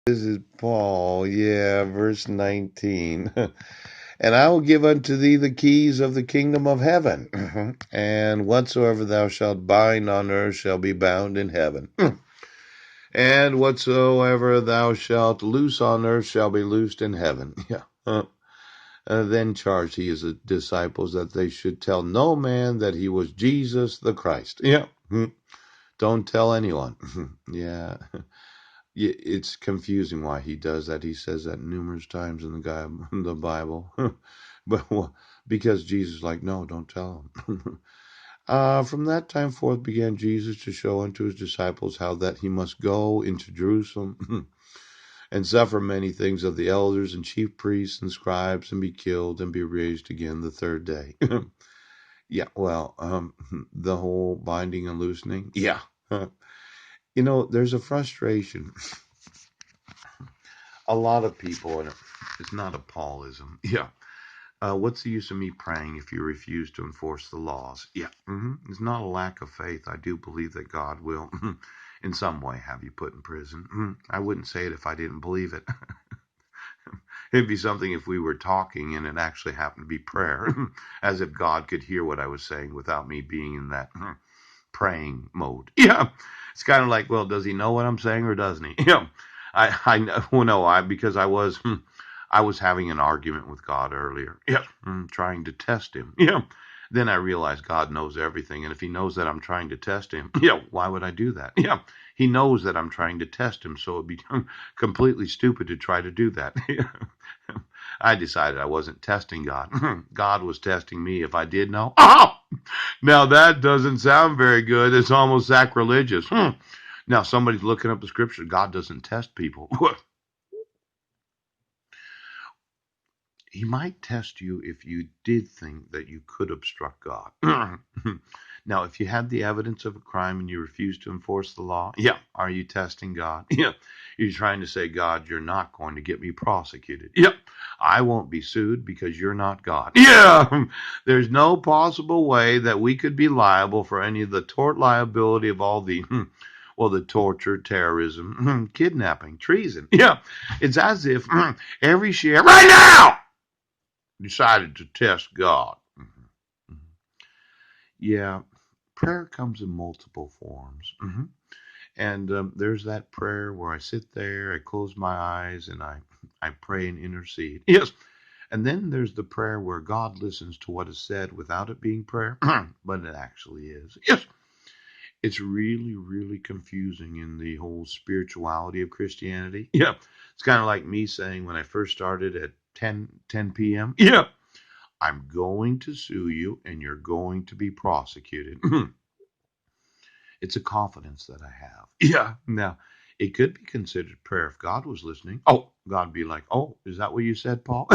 This is Paul, yeah, verse 19. And I will give unto thee the keys of the kingdom of heaven. And whatsoever thou shalt bind on earth shall be bound in heaven. And whatsoever thou shalt loose on earth shall be loosed in heaven. Yeah. Then charged he his disciples that they should tell no man that he was Jesus the Christ. Yeah. Don't tell anyone. Yeah. It's confusing why he does that. He says that numerous times in the Bible. But because Jesus is like, no, don't tell him. From that time forth began Jesus to show unto his disciples how that he must go into Jerusalem and suffer many things of the elders and chief priests and scribes, and be killed and be raised again the third day. Yeah, well, the whole binding and loosening. Yeah. There's a frustration. A lot of people, and it's not a Paulism. Yeah. What's the use of me praying if you refuse to enforce the laws? Yeah. It's not a lack of faith. I do believe that God will, in some way, have you put in prison. I wouldn't say it if I didn't believe it. It'd be something if we were talking and it actually happened to be prayer, as if God could hear what I was saying without me being in that praying mode. Yeah. It's kind of like, well, does he know what I'm saying or doesn't he? Yeah. I know, well, no, because I was having an argument with God earlier. Yeah. Trying to test him. Yeah. Then I realized God knows everything. And if he knows that I'm trying to test him, yeah, why would I do that? Yeah. He knows that I'm trying to test him. So it'd be completely stupid to try to do that. I decided I wasn't testing God. God was testing me if I did know. Oh! Now that doesn't sound very good. It's almost sacrilegious. Now somebody's looking up the scripture. God doesn't test people. He might test you if you did think that you could obstruct God. Now, if you had the evidence of a crime and you refuse to enforce the law, yeah, are you testing God? Yeah. You're trying to say, God, you're not going to get me prosecuted. Yep. I won't be sued because you're not God. Yeah. There's no possible way that we could be liable for any of the tort liability of all the the torture, terrorism, kidnapping, treason. Yeah. It's as if every sheriff right now decided to test God. Yeah, prayer comes in multiple forms. And there's that prayer where I sit there, I close my eyes, and I pray and intercede. Yes. And then there's the prayer where God listens to what is said without it being prayer, but it actually is. Yes. It's really, really confusing in the whole spirituality of Christianity. Yeah. It's kind of like me saying when I first started at 10 p.m. Yeah. I'm going to sue you and you're going to be prosecuted. It's a confidence that I have. Yeah. Now, it could be considered prayer if God was listening. Oh, God would be like, oh, is that what you said, Paul?